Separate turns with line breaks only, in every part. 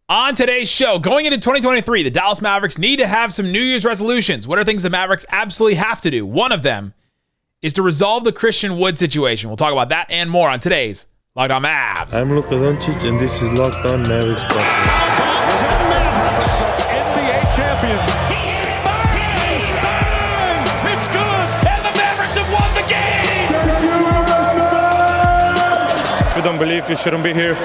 On today's show, going into 2023, the Dallas Mavericks need to have some New Year's resolutions. What are things the Mavericks absolutely have to do? One of them is to resolve the Christian Wood situation. We'll talk about that and more on today's Locked On Mavs.
I'm Luka Doncic, and this is Locked On Mavericks.
How about 10 Mavericks, NBA champions? Bang! It's good! And the Mavericks have won the game!
If you don't believe, you shouldn't be here.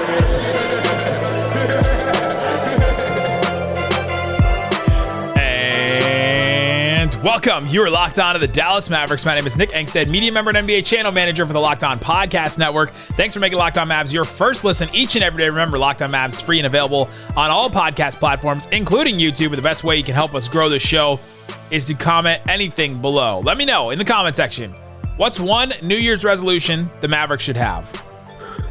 Welcome. You are locked on to the Dallas Mavericks. My name is Nick Angstadt, media member and NBA channel manager for the Locked On Podcast Network. Thanks for making Locked On Mavs your first listen each and every day. Remember, Locked On Mavs is free and available on all podcast platforms, including YouTube. And the best way you can help us grow the show is to comment anything below. Let me know in the comment section, what's one New Year's resolution the Mavericks should have?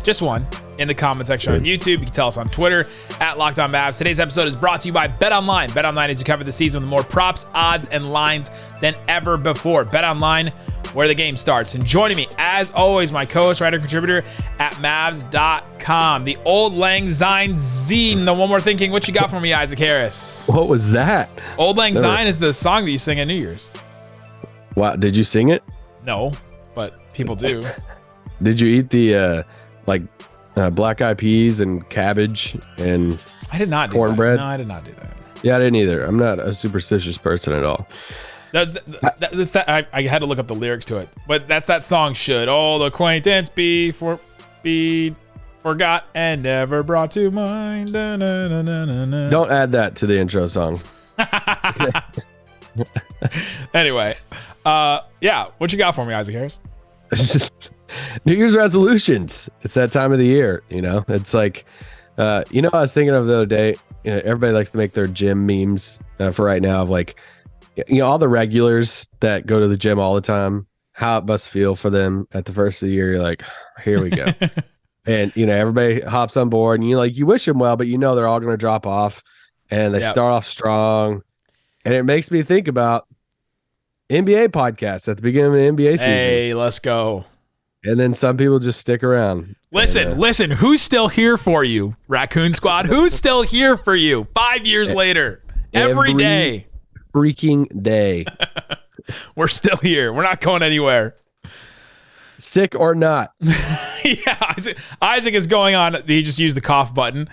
Just one. In the comment section on YouTube. You can tell us on Twitter at Locked On Mavs. Today's episode is brought to you by BetOnline. BetOnline is to cover the season with more props, odds, and lines than ever before. BetOnline, where the game starts. And joining me, as always, my co-host, writer, contributor at Mavs.com, the Old Lang Syne Zine. The One More Thinking. What you got for me, Isaac Harris?
What was that?
Old Lang Syne is the song that you sing at New Year's.
Wow, did you sing it?
No, but people do.
Did you eat the black eyed peas and cabbage and
I did not do
cornbread?
No, I did not do that.
Yeah, I didn't either. I'm not a superstitious person at all.
I had to look up the lyrics to it, but that's that song. Should old acquaintance be forgot and never brought to mind? Da, na, na, na, na, na.
Don't add that to the intro song.
Anyway, yeah, what you got for me, Isaac Harris?
New Year's resolutions. It's that time of the year, you know. It's like, I was thinking of the other day. You know, everybody likes to make their gym memes for right now of like, all the regulars that go to the gym all the time. How it must feel for them at the first of the year. You're like, here we go, and everybody hops on board, and you wish them well, but they're all going to drop off, and they start off strong, and it makes me think about NBA podcasts at the beginning of the NBA season.
Hey, let's go.
And then some people just stick around.
Listen, who's still here for you, Raccoon Squad? Who's still here for you 5 years later? Every day.
Freaking day.
We're still here. We're not going anywhere.
Sick or not.
Yeah, Isaac is going on. He just used the cough button.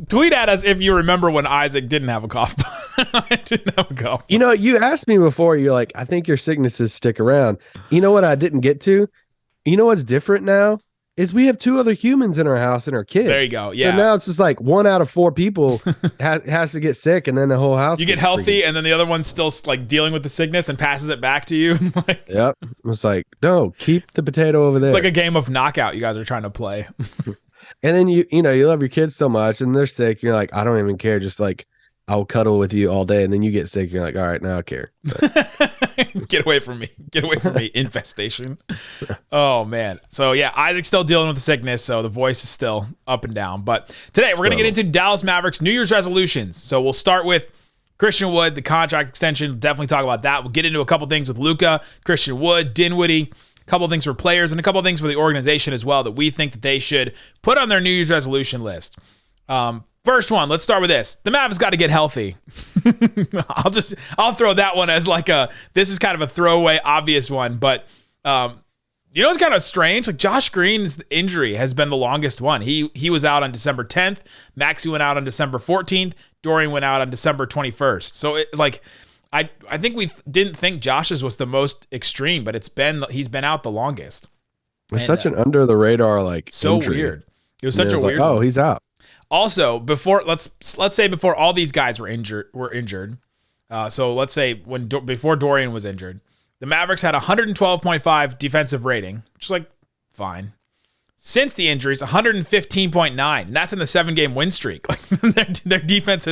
Tweet at us if you remember when Isaac didn't have a cough button. I didn't have a cough button.
You asked me before, you're like, I think your sicknesses stick around. You know what I didn't get to? You know what's different now? Is we have two other humans in our house and our kids.
There you go. Yeah.
So now it's just like 1 out of 4 people has to get sick, and then the whole house.
You get healthy, and then the other one's still like dealing with the sickness and passes it back to you.
Yep. It's like, no, keep the potato over there.
It's like a game of knockout you guys are trying to play.
And then you love your kids so much, and they're sick. You're like, I don't even care. Just like, I'll cuddle with you all day, and then you get sick. You're like, all right, now I care.
Get away from me. Get away from me, infestation. Oh, man. So, yeah, Isaac's still dealing with the sickness, so the voice is still up and down. But today, we're going to get into Dallas Mavericks New Year's resolutions. So we'll start with Christian Wood, the contract extension. We'll definitely talk about that. We'll get into a couple things with Luka, Christian Wood, Dinwiddie, a couple things for players, and a couple things for the organization as well that we think that they should put on their New Year's resolution list. First one, let's start with this. The Mavs got to get healthy. I'll throw that one as like this is kind of a throwaway, obvious one. But it's kind of strange. Like Josh Green's injury has been the longest one. He was out on December 10th. Maxey went out on December 14th. Dorian went out on December 21st. So I think we didn't think Josh's was the most extreme, but he's been out the longest.
It's such an under the radar
so
injury.
Weird. It was such a weird.
Oh, he's out.
Also, let's say before all these guys were injured. So let's say before Dorian was injured, the Mavericks had 112.5 defensive rating, which is like fine. Since the injuries, 115.9, and that's in the 7-game win streak. Like their defense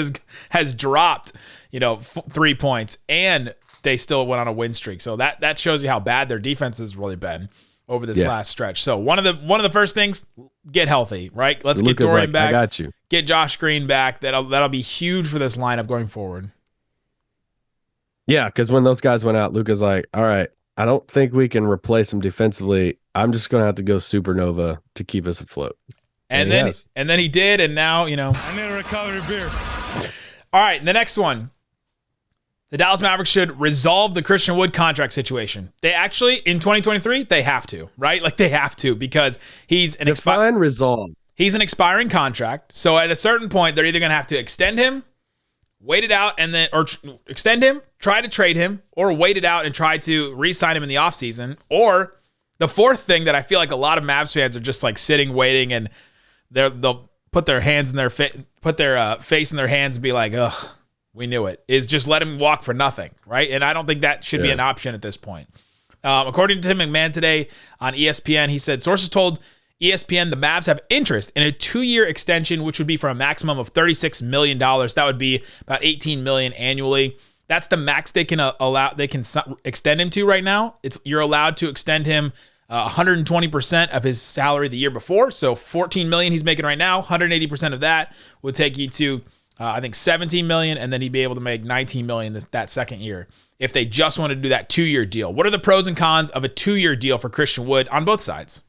has dropped, 3 points, and they still went on a win streak. So that shows you how bad their defense has really been over this last stretch. So one of the first things, get healthy, right? Let's get Dorian back.
I got you.
Get Josh Green back. That'll be huge for this lineup going forward.
Yeah, because when those guys went out, Luka's like, all right, I don't think we can replace him defensively. I'm just going to have to go supernova to keep us afloat.
And then he did, and now,
I need a recovery beer.
All right, the next one. The Dallas Mavericks should resolve the Christian Wood contract situation. They actually, in 2023, they have to, right? Like, they have to, because he's an He's an expiring contract. So at a certain point, they're either going to have to extend him, wait it out, and then, or extend him, try to trade him, or wait it out and try to re-sign him in the offseason. Or the fourth thing that I feel like a lot of Mavs fans are just like sitting, waiting, and they'll put their hands in their face in their hands and be like, ugh, we knew it, is just let him walk for nothing, right? And I don't think that should be an option at this point. According to Tim McMahon today on ESPN, he said sources told ESPN the Mavs have interest in a 2-year extension, which would be for a maximum of $36 million. That would be about $18 million annually. That's the max they can extend him to right now. You're allowed to extend him 120% of his salary the year before. So $14 million he's making right now, 180% of that would take you to I think $17 million, and then he'd be able to make $19 million that second year if they just want to do that 2-year deal. What are the pros and cons of a 2-year deal for Christian Wood on both sides?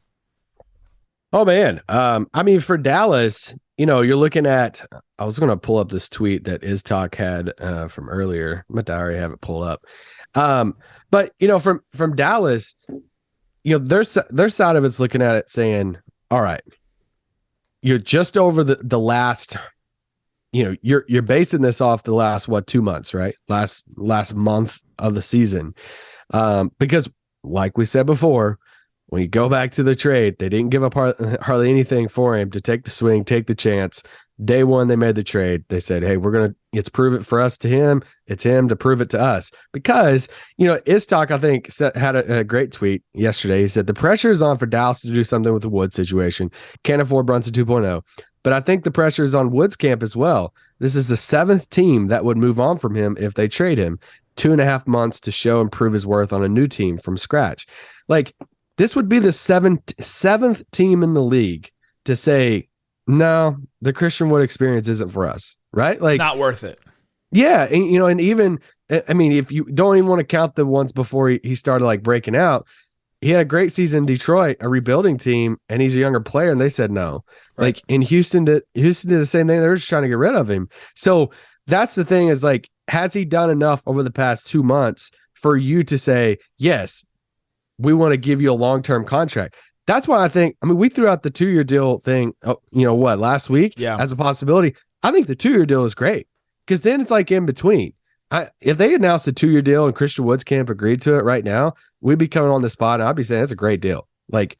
Oh, man. I mean, for Dallas, you're looking at, I was going to pull up this tweet that Talk had from earlier, but I already have it pulled up. But, from Dallas, their side of it's looking at it saying, all right, you're just over the last, you're basing this off the last, 2 months, right? Last month of the season. Because like we said before, when you go back to the trade, they didn't give up hardly anything for him to take the swing, take the chance. Day one, they made the trade. They said, hey, it's prove it for us to him. It's him to prove it to us. Because, Istok, I think, had a great tweet yesterday. He said, the pressure is on for Dallas to do something with the Wood situation. Can't afford Brunson 2.0. But I think the pressure is on Wood's camp as well. This is the 7th team that would move on from him if they trade him. 2.5 months to show and prove his worth on a new team from scratch. Like, this would be the seventh team in the league to say, no, the Christian Wood experience isn't for us, right? Like,
it's not worth it.
Yeah. And, and even, I mean, if you don't even want to count the ones before he started like breaking out, he had a great season in Detroit, a rebuilding team, and he's a younger player, and they said no. Right. Like, in Houston did the same thing. They were just trying to get rid of him. So that's the thing, is like, has he done enough over the past 2 months for you to say, yes, we want to give you a long-term contract? That's why I think, we threw out the 2-year deal thing, last week as a possibility. I think the 2-year deal is great, because then it's like in between. If they announced a 2-year deal and Christian Wood's camp agreed to it right now, we'd be coming on the spot and I'd be saying it's a great deal. Like,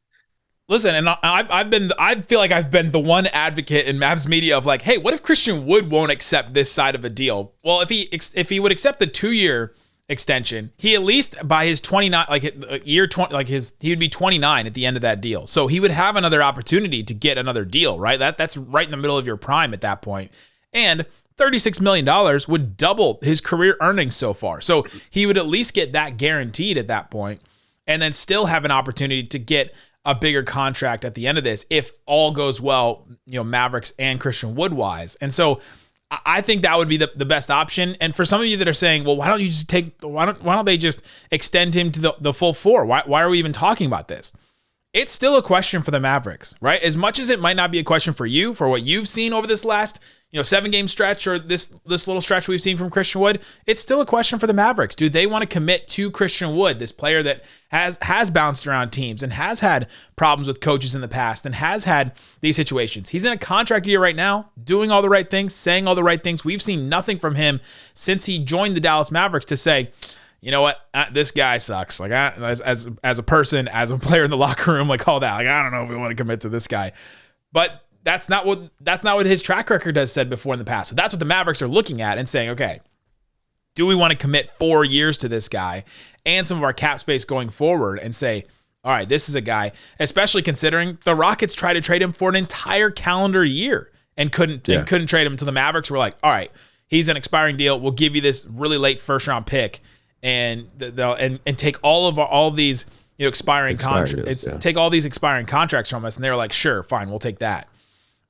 listen, and I feel like I've been the one advocate in Mavs media of like, hey, what if Christian Wood won't accept this side of a deal? Well, if he would accept the 2-year extension, he at least by his 29, he would be 29 at the end of that deal. So he would have another opportunity to get another deal, right? That's right in the middle of your prime at that point. And $36 million would double his career earnings so far. So he would at least get that guaranteed at that point, and then still have an opportunity to get a bigger contract at the end of this if all goes well, Mavericks and Christian Wood wise. And so I think that would be the best option. And for some of you that are saying, well, why don't they just extend him to the full 4? Why are we even talking about this? It's still a question for the Mavericks, right? As much as it might not be a question for you, for what you've seen over this last 7-game stretch, or this little stretch we've seen from Christian Wood, it's still a question for the Mavericks. Do they want to commit to Christian Wood, this player that has bounced around teams and has had problems with coaches in the past and has had these situations? He's in a contract year right now, doing all the right things, saying all the right things. We've seen nothing from him since he joined the Dallas Mavericks to say, you know what, this guy sucks. Like, as a person, as a player in the locker room, like all that. Like, I don't know if we want to commit to this guy, but that's not what his track record has said before in the past. So that's what the Mavericks are looking at and saying, okay, do we want to commit 4 years to this guy and some of our cap space going forward and say, all right, this is a guy, especially considering the Rockets tried to trade him for an entire calendar year and couldn't trade him until the Mavericks were like, all right, he's an expiring deal. We'll give you this really late first round pick and take all of these expiring contracts. Take all these expiring contracts from us, and they were like, sure, fine, we'll take that.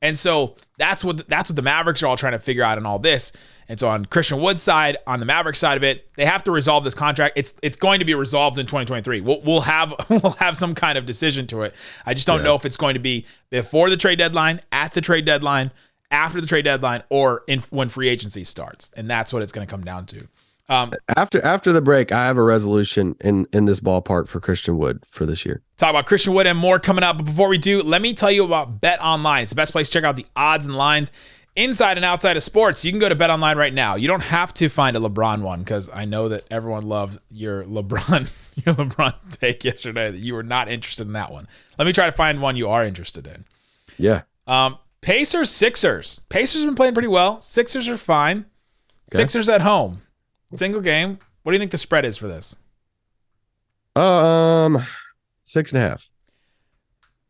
And so that's what the Mavericks are all trying to figure out in all this. And so on Christian Wood's side, on the Mavericks side of it, they have to resolve this contract. It's going to be resolved in 2023. We'll have some kind of decision to it. I just don't know if it's going to be before the trade deadline, at the trade deadline, after the trade deadline, or when free agency starts. And that's what it's going to come down to.
After the break, I have a resolution in this ballpark for Christian Wood for this year.
Talk about Christian Wood and more coming up. But before we do, let me tell you about BetOnline. It's the best place to check out the odds and lines inside and outside of sports. You can go to BetOnline right now. You don't have to find a LeBron one, because I know that everyone loved your LeBron take yesterday, that you were not interested in that one. Let me try to find one you are interested in.
Yeah.
Pacers, Sixers. Pacers have been playing pretty well. Sixers are fine. Okay. Sixers at home. Single game. What do you think the spread is for this?
6.5.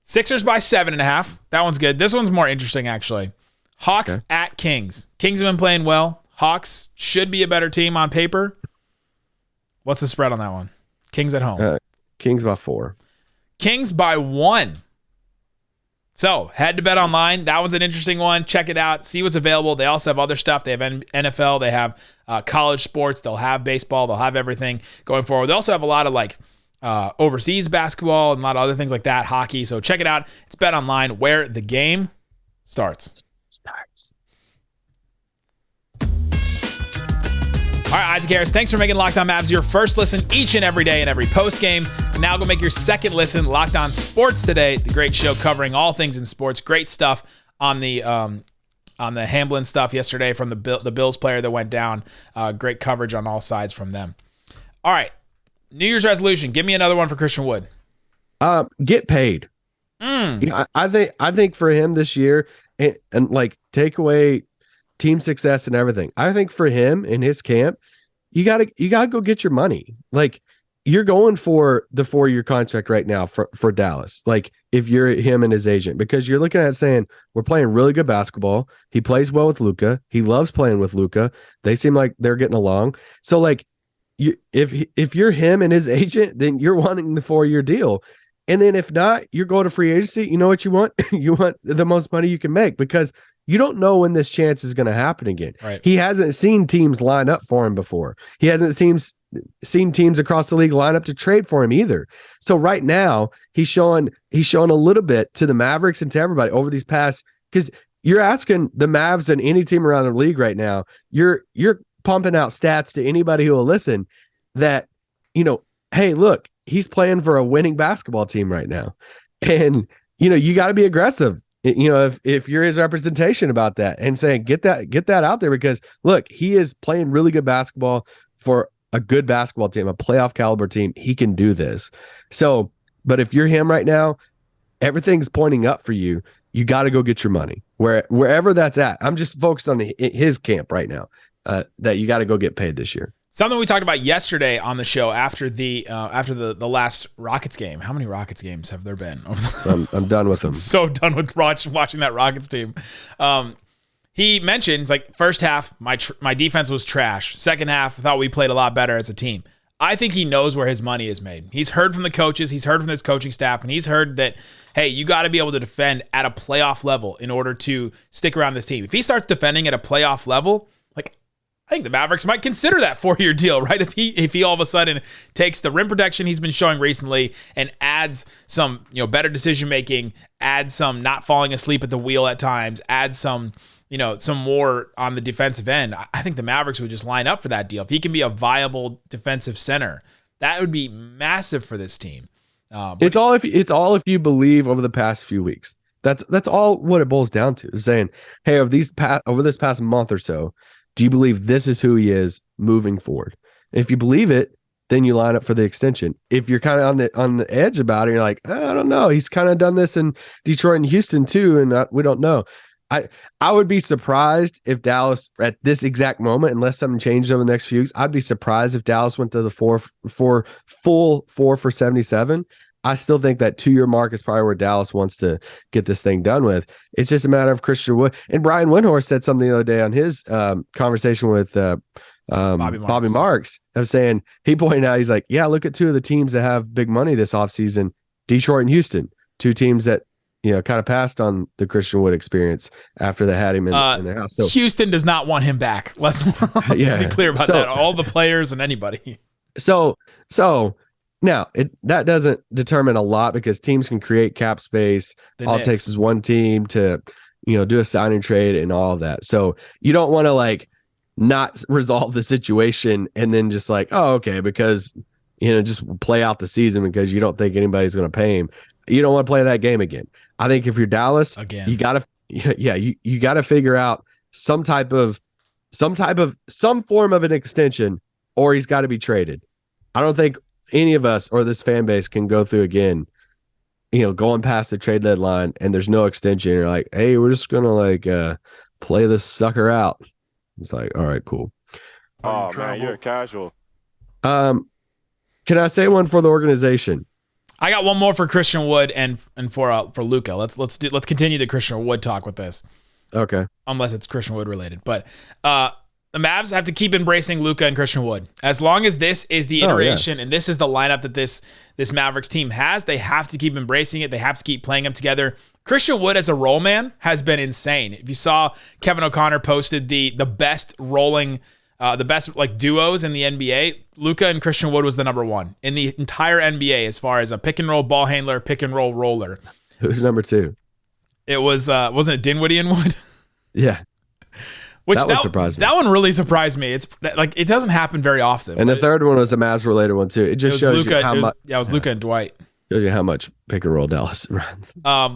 Sixers by 7.5. That one's good. This one's more interesting, actually. Hawks at Kings. Kings have been playing well. Hawks should be a better team on paper. What's the spread on that one? Kings at home.
Kings by 4.
Kings by 1. So head to BetOnline. That one's an interesting one. Check it out. See what's available. They also have other stuff. They have NFL. They have college sports. They'll have baseball. They'll have everything going forward. They also have a lot of overseas basketball and a lot of other things like that. Hockey. So check it out. It's BetOnline, where the game starts. All right, Isaac Harris, thanks for making Locked On Mavs your first listen each and every day and every post game. And now go make your second listen, Locked On Sports Today, the great show covering all things in sports. Great stuff on the Hamblin stuff yesterday from the Bills player that went down. Great coverage on all sides from them. All right, New Year's resolution. Give me another one for Christian Wood.
Get paid. I think for him this year, and like take away team success and everything, I think for him in his camp, you gotta go get your money. Like, you're going for the 4-year contract right now for Dallas. Like, if you're him and his agent, because you're looking at it saying, we're playing really good basketball. He plays well with Luka. He loves playing with Luka. They seem like they're getting along. So like, if you're him and his agent, then you're wanting the 4-year deal. And then if not, you're going to free agency. You know what you want? You want the most money you can make, because you don't know when this chance is going to happen again.
Right.
He hasn't seen teams line up for him before. He hasn't seen teams across the league line up to trade for him either. So right now he's showing a little bit to the Mavericks and to everybody over these past, because you're asking the Mavs and any team around the league right now, you're pumping out stats to anybody who will listen that, hey, look, he's playing for a winning basketball team right now. And, you got to be aggressive. If you're his representation about that and saying, get that out there, because look, he is playing really good basketball for a good basketball team, a playoff caliber team. He can do this. So, but if you're him right now, everything's pointing up for you. You got to go get your money wherever that's at. I'm just focused on his camp right now, that you got to go get paid this year.
Something we talked about yesterday on the show after the last Rockets game. How many Rockets games have there been?
I'm done with them.
So done with watching that Rockets team. He mentions, like, first half, my defense was trash. Second half, I thought we played a lot better as a team. I think he knows where his money is made. He's heard from the coaches. He's heard from his coaching staff. And he's heard that, hey, you got to be able to defend at a playoff level in order to stick around this team. If he starts defending at a playoff level, I think the Mavericks might consider that 4-year deal, right? If he all of a sudden takes the rim protection he's been showing recently and adds some, better decision making, adds some not falling asleep at the wheel at times, adds some more on the defensive end. I think the Mavericks would just line up for that deal. If he can be a viable defensive center, that would be massive for this team.
It's all if you believe over the past few weeks. That's all what it boils down to, is saying, hey, over this past month or so, do you believe this is who he is moving forward? If you believe it, then you line up for the extension. If you're kind of on the edge about it, you're like, I don't know. He's kind of done this in Detroit and Houston too, and we don't know. I would be surprised if Dallas at this exact moment, unless something changed over the next few weeks, I'd be surprised if Dallas went to the full 4 for 77. I still think that 2-year mark is probably where Dallas wants to get this thing done with. It's just a matter of Christian Wood. And Brian Windhorst said something the other day on his conversation with Bobby Marks of saying, he pointed out, he's like, yeah, look at 2 of the teams that have big money this offseason, Detroit and Houston, 2 teams that, kind of passed on the Christian Wood experience after they had him in their house. So
Houston does not want him back. Let's be clear about that. All the players and anybody.
So now that doesn't determine a lot because teams can create cap space. All it takes is one team to, do a signing trade and all of that. So you don't want to like not resolve the situation and then just like, oh, okay, because just play out the season because you don't think anybody's going to pay him. You don't want to play that game again. I think if you're Dallas, again, you gotta figure out some form of an extension, or he's got to be traded. I don't think any of us or this fan base can go through again, going past the trade deadline and there's no extension. You're like, hey, we're just gonna play this sucker out. It's like, all right, cool.
Oh man, you're casual.
Can I say one for the organization?
I got one more for Christian Wood and for Luka. Let's continue the Christian Wood talk with this.
Okay.
Unless it's Christian Wood related, but the Mavs have to keep embracing Luka and Christian Wood. As long as this is the iteration and this is the lineup that this Mavericks team has, they have to keep embracing it. They have to keep playing them together. Christian Wood as a roll man has been insane. If you saw, Kevin O'Connor posted the best rolling. The best duos in the NBA, Luka and Christian Wood was the number one in the entire NBA as far as a pick and roll ball handler, pick and roll roller.
Who's number two?
It was wasn't it Dinwiddie and Wood?
Yeah, that one surprised me.
That one really surprised me. It's like it doesn't happen very often.
And the third one was a Mavs related one too. It just shows
Luka,
you how much.
Yeah, it was Luka and Dwight.
Shows you how much pick and roll Dallas runs.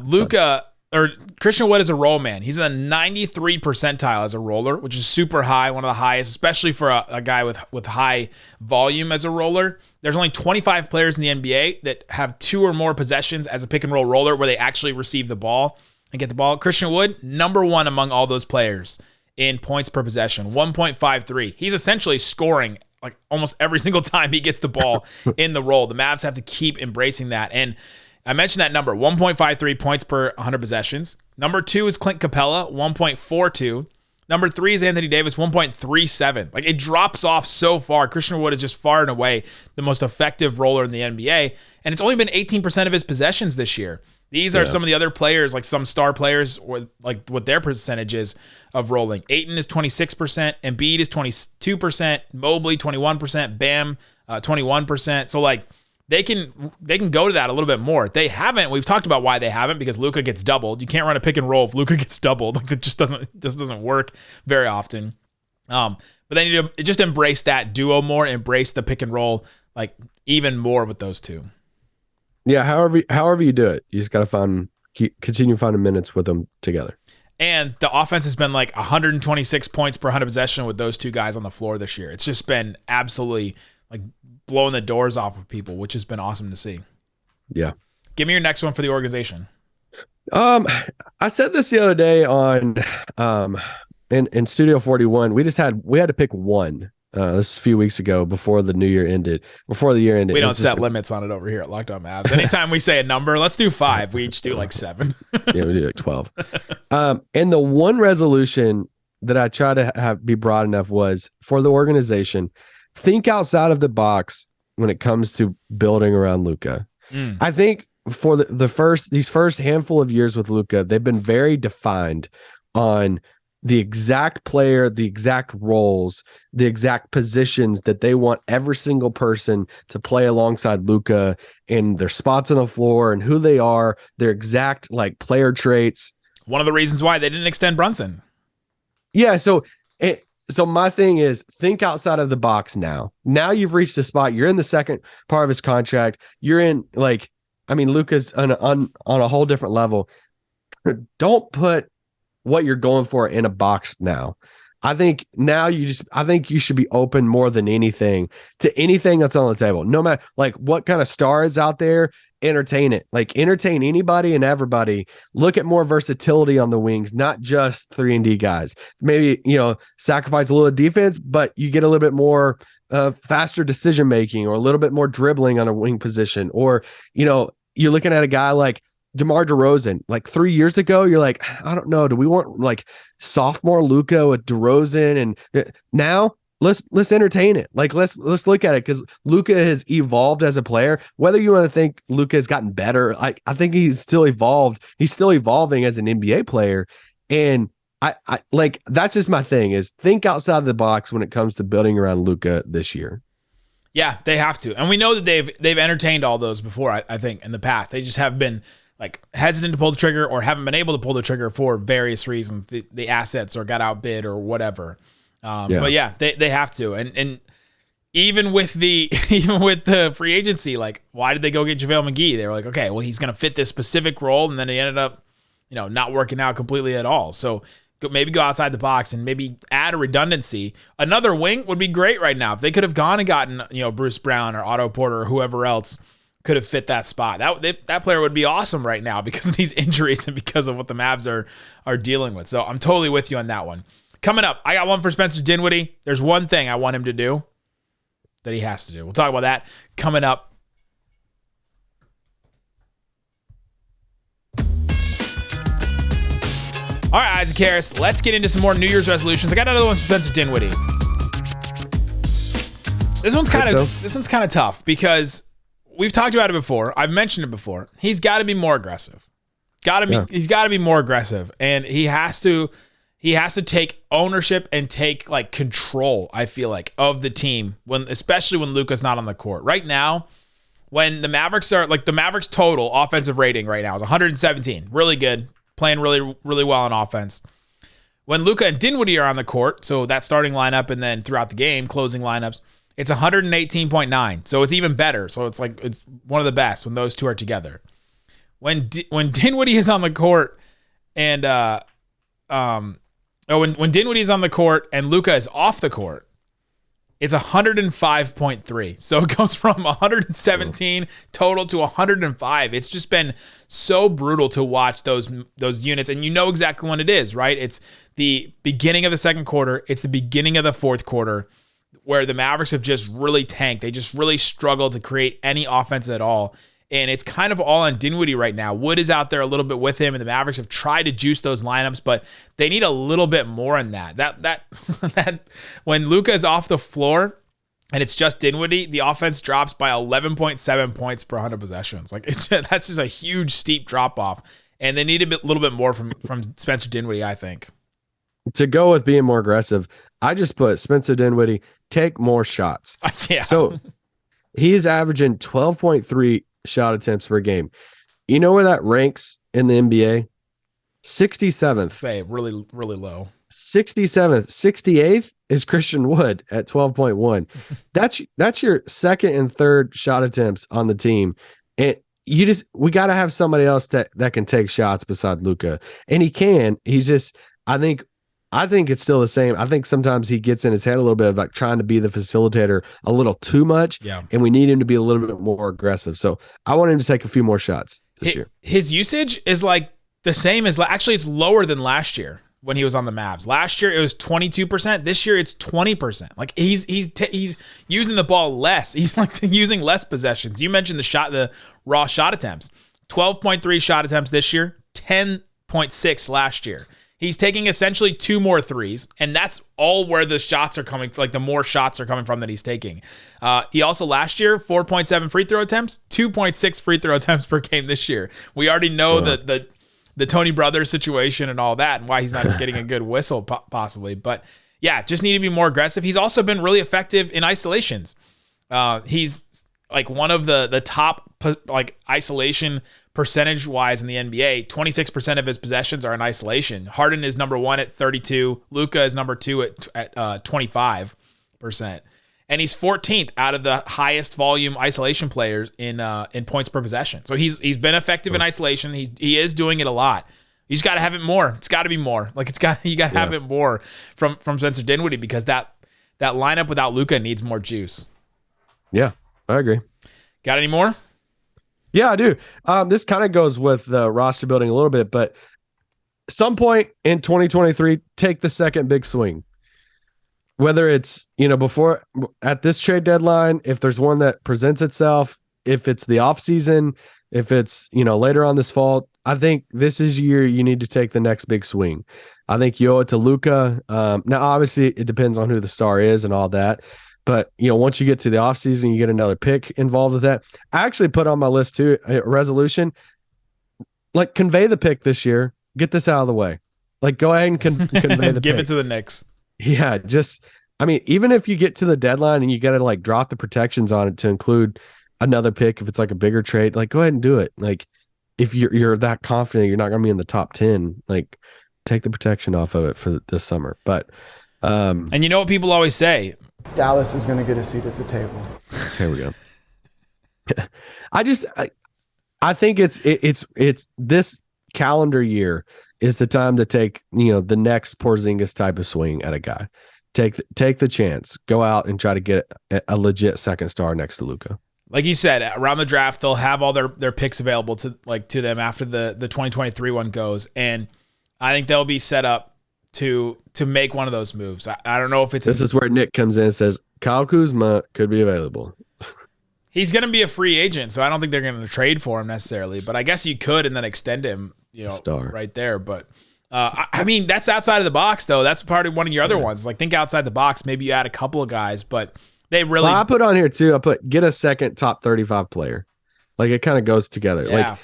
Luka. Or Christian Wood is a roll man. He's in the 93 percentile as a roller, which is super high, one of the highest, especially for a guy with high volume as a roller. There's only 25 players in the NBA that have 2 or more possessions as a pick and roll roller where they actually receive the ball and get the ball. Christian Wood, number one among all those players in points per possession, 1.53. He's essentially scoring like almost every single time he gets the ball in the roll. The Mavs have to keep embracing that. And I mentioned that number, 1.53 points per 100 possessions. Number 2 is Clint Capella, 1.42. Number 3 is Anthony Davis, 1.37. Like, it drops off so far. Christian Wood is just far and away the most effective roller in the NBA, and it's only been 18% of his possessions this year. These are some of the other players, like some star players, or like what their percentages of rolling. Ayton is 26%, Embiid is 22%, Mobley 21%, Bam 21%. So like, They can go to that a little bit more. They haven't. We've talked about why they haven't, because Luka gets doubled. You can't run a pick and roll if Luka gets doubled. Like, it just doesn't work very often. But they need to just embrace that duo more, embrace the pick and roll like even more with those two.
Yeah, however you do it, you just got to continue finding minutes with them together.
And the offense has been like 126 points per 100 possession with those two guys on the floor this year. It's just been absolutely like blowing the doors off of people, which has been awesome to see.
Yeah.
Give me your next one for the organization.
I said this the other day on in Studio 41. We had to pick one. This is a few weeks ago before the year ended.
We don't set limits on it over here at Locked On Mavs. Anytime we say a number, let's do 5. We each do like 7.
Yeah, we do like 12. And the one resolution that I try to be broad enough was for the organization, think outside of the box when it comes to building around Luka. I think for these first handful of years with Luka, they've been very defined on the exact player, the exact roles, the exact positions that they want every single person to play alongside Luka, and their spots on the floor and who they are, their exact like player traits.
One of the reasons why they didn't extend Brunson.
Yeah. So my thing is, think outside of the box now. Now you've reached a spot. You're in the second part of his contract. You're in Luka's on a whole different level. Don't put what you're going for in a box now. I think now you should be open more than anything to anything that's on the table. No matter like what kind of star is out there, entertain it. Like, entertain anybody and everybody. Look at more versatility on the wings, not just 3-and-D guys. Maybe, sacrifice a little defense, but you get a little bit more faster decision making, or a little bit more dribbling on a wing position. Or, you're looking at a guy like DeMar DeRozan. Like 3 years ago, you're like, I don't know. Do we want like sophomore Luka with DeRozan? And now let's entertain it. Like let's look at it, because Luka has evolved as a player. Whether you want to think Luka has gotten better, I think he's still evolved. He's still evolving as an NBA player, and I like that's just my thing is think outside the box when it comes to building around Luka this year.
Yeah, they have to, and we know that they've entertained all those before. I think in the past they just have been like hesitant to pull the trigger or haven't been able to pull the trigger for various reasons, the assets or got outbid or whatever. But yeah, they have to. And even with the free agency, like why did they go get JaVale McGee? They were like, okay, well, he's going to fit this specific role. And then he ended up, not working out completely at all. So maybe go outside the box and maybe add a redundancy. Another wing would be great right now. If they could have gone and gotten, Bruce Brown or Otto Porter or whoever else could have fit that spot. That player would be awesome right now because of these injuries and because of what the Mavs are dealing with. So I'm totally with you on that one. Coming up, I got one for Spencer Dinwiddie. There's one thing I want him to do that he has to do. We'll talk about that coming up. All right, Isaac Harris, let's get into some more New Year's resolutions. I got another one for Spencer Dinwiddie. This one's kind of tough because we've talked about it before. I've mentioned it before. He's got to be more aggressive. He's got to be more aggressive, and he has to take ownership and take like control, I feel like, of the team especially when Luka's not on the court. Right now, when the Mavericks are like the Mavericks total offensive rating right now is 117. Really good. Playing really, really well on offense. When Luka and Dinwiddie are on the court, so that starting lineup and then throughout the game, closing lineups, it's 118.9. So it's even better. So it's one of the best when those two are together. When Dinwiddie is on the court and when Dinwiddie is on the court and Luka is off the court, it's 105.3. So it goes from 117 total to 105. It's just been so brutal to watch those units. And you know exactly when it is, right? It's the beginning of the second quarter. It's the beginning of the fourth quarter where the Mavericks have just really tanked. They just really struggled to create any offense at all. And it's kind of all on Dinwiddie right now. Wood is out there a little bit with him, and the Mavericks have tried to juice those lineups, but they need a little bit more in that. That when Luka is off the floor and it's just Dinwiddie, the offense drops by 11.7 points per 100 possessions. Like that's just a huge steep drop off, and they need a little bit more from Spencer Dinwiddie, I think.
To go with being more aggressive, I just put Spencer Dinwiddie, take more shots.
Yeah.
So he is averaging 12.3 shot attempts per game. You know where that ranks in the NBA? 67th.
Say really, really low.
67th. 68th is Christian Wood at 12.1. That's your second and third shot attempts on the team. And we got to have somebody else that can take shots beside Luka. And he can. He's just, I think it's still the same. I think sometimes he gets in his head a little bit of like trying to be the facilitator a little too much.
Yeah.
And we need him to be a little bit more aggressive. So I want him to take a few more shots this year.
His usage is like the same as actually it's lower than last year when he was on the Mavs. Last year it was 22%. This year it's 20%. Like he's using the ball less. He's like using less possessions. You mentioned the raw shot attempts. 12.3 shot attempts this year, 10.6 last year. He's taking essentially 2 more threes, and that's all where the shots are coming, like the more shots are coming from that he's taking. He also last year, 4.7 free throw attempts, 2.6 free throw attempts per game this year. We already know the Tony Brothers situation and all that and why he's not getting a good whistle possibly. But yeah, just need to be more aggressive. He's also been really effective in isolations. He's like one of the top like isolation percentage wise in the NBA. 26% of his possessions are in isolation. Harden is number 1 at 32. Luka is number 2 at 25%. And he's 14th out of the highest volume isolation players in points per possession. So he's been effective in isolation. He is doing it a lot. You just got to have it more. It's got to be more. Like you got to have it more from Spencer Dinwiddie because that lineup without Luka needs more juice.
Yeah, I agree.
Got any more?
Yeah, I do. This kind of goes with the roster building a little bit, but some point in 2023, take the second big swing. Whether it's, before at this trade deadline, if there's one that presents itself, if it's the offseason, if it's, later on this fall, I think this is year you need to take the next big swing. I think you owe it to Luka. Now, obviously, it depends on who the star is and all that. But, once you get to the offseason, you get another pick involved with that. I actually put on my list, too, a resolution. Like, convey the pick this year. Get this out of the way. Like, go ahead and convey the
Give
pick.
it to the Knicks.
Yeah, even if you get to the deadline and you got to, like, drop the protections on it to include another pick, if it's, like, a bigger trade, like, go ahead and do it. Like, if you're that confident you're not going to be in the top 10, like, take the protection off of it for this summer. But
and you know what people always say?
Dallas is going to get a seat at the table.
Here we go. I think it's this calendar year is the time to take, the next Porzingis type of swing at a guy. Take the chance. Go out and try to get a legit second star next to Luka.
Like you said, around the draft, they'll have all their picks available to them after the 2023 one goes. And I think they'll be set up to make one of those moves. I don't know if it's...
This is where Nick comes in and says, Kyle Kuzma could be available.
He's going to be a free agent, so I don't think they're going to trade for him necessarily. But I guess you could and then extend him, right there. But, I mean, that's outside of the box, though. That's part of one of your other ones. Like, think outside the box. Maybe you add a couple of guys, but they really...
Well, I put on here, too, get a second top 35 player. Like, it kind of goes together.
Yeah.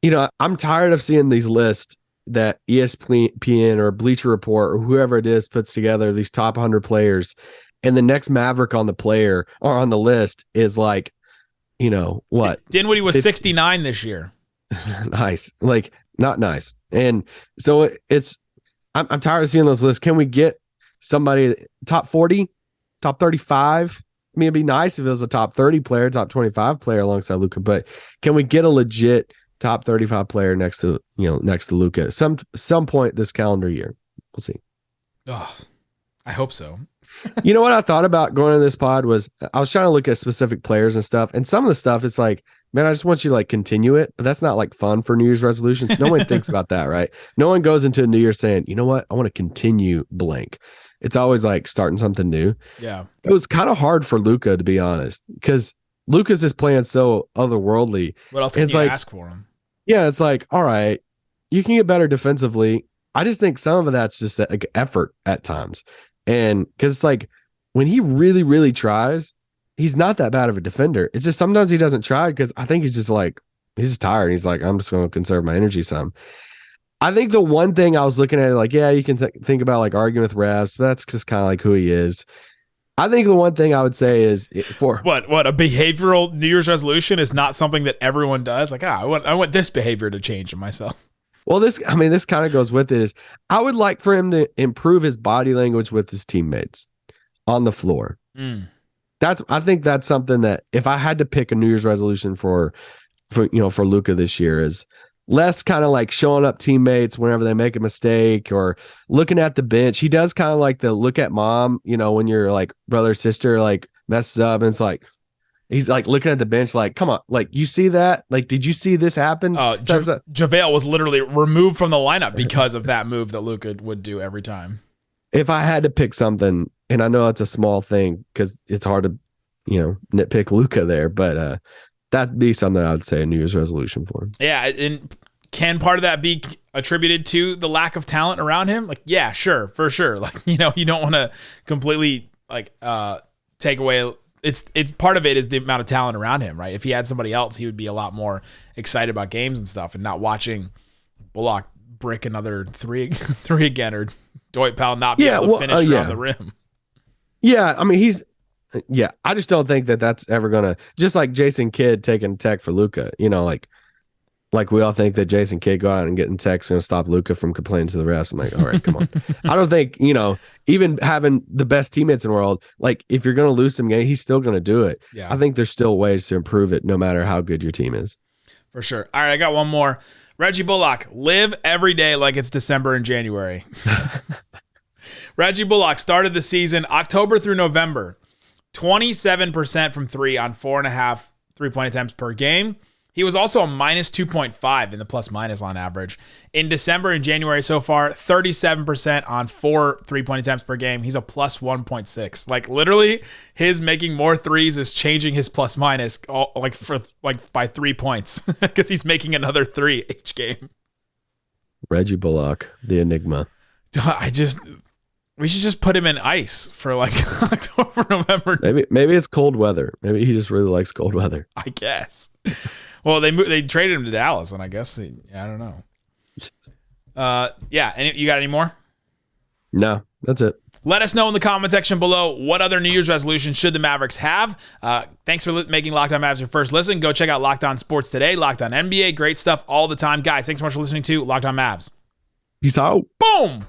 Like, I'm tired of seeing these lists that ESPN or Bleacher Report or whoever it is puts together, these top 100 players, and the next Maverick on the player or on the list is like, what?
Dinwiddie was 69 this year.
Nice. Like, not nice. And so I'm tired of seeing those lists. Can we get somebody top 40, top 35? I mean, it'd be nice if it was a top 30 player, top 25 player alongside Luka, but can we get a legit top 35 player next to Luka at some point this calendar year? We'll see.
Oh, I hope so.
You know what I thought about going to this pod was I was trying to look at specific players and stuff, and some of the stuff it's like, man, I just want you to like continue it, but that's not like fun for New Year's resolutions. No one thinks about that, right? No one goes into a New Year saying, you know what, I want to continue blank. It's always like starting something new.
Yeah,
it was kind of hard for Luka, to be honest, because Luka's is playing so otherworldly.
What else can you ask for him?
Yeah, it's like, all right, you can get better defensively. I just think some of that's just like effort at times. And because it's like when he really, really tries, he's not that bad of a defender. It's just sometimes he doesn't try because I think he's just tired. He's like, I'm just going to conserve my energy some. I think the one thing I was looking at, like, yeah, you can think about like arguing with refs, but that's just kind of like who he is. I think the one thing I would say is for
what a behavioral New Year's resolution is not something that everyone does. Like, I want this behavior to change in myself.
Well, this kind of goes with it is I would like for him to improve his body language with his teammates on the floor. I think that's something that if I had to pick a New Year's resolution for Luka this year is less kind of like showing up teammates whenever they make a mistake or looking at the bench. He does kind of like the look at mom, when your like brother or sister like messes up and it's like, he's like looking at the bench like, come on, like you see that? Like, did you see this happen?
JaVale was literally removed from the lineup because of that move that Luka would do every time.
If I had to pick something, and I know it's a small thing because it's hard to, nitpick Luka there, but that'd be something I would say a New Year's resolution for him.
Yeah, and can part of that be attributed to the lack of talent around him? Like, yeah, sure, for sure. Like, you don't want to completely like take away. It's part of it is the amount of talent around him, right? If he had somebody else, he would be a lot more excited about games and stuff, and not watching Bullock brick another three again, or Dwight Powell not be able to finish around the rim.
Yeah, I mean I just don't think that that's ever gonna, just like Jason Kidd taking tech for Luka. Like we all think that Jason Kidd go out and getting tech's gonna stop Luka from complaining to the refs. I'm like, all right, come on. I don't think even having the best teammates in the world, like if you're gonna lose some game, he's still gonna do it.
Yeah.
I think there's still ways to improve it, no matter how good your team is.
For sure. All right, I got one more. Reggie Bullock, live every day like it's December and January. Reggie Bullock started the season October through November, 27% from three on 4.5 3-point attempts per game. He was also a minus 2.5 in the plus minus on average. In December and January so far, 37% on 4 3-point attempts per game. He's a plus 1.6. Like literally, his making more threes is changing his plus minus by 3 points because he's making another 3 each game.
Reggie Bullock, the enigma.
We should just put him in ice for like October, November.
Maybe it's cold weather. Maybe he just really likes cold weather.
I guess. Well, they traded him to Dallas, and I guess I don't know. Yeah. You got any more?
No, that's it.
Let us know in the comment section below what other New Year's resolutions should the Mavericks have. Thanks for making Locked On Mavs your first listen. Go check out Locked On Sports today, Locked On NBA. Great stuff all the time. Guys, thanks so much for listening to Locked On Mavs.
Peace out.
Boom!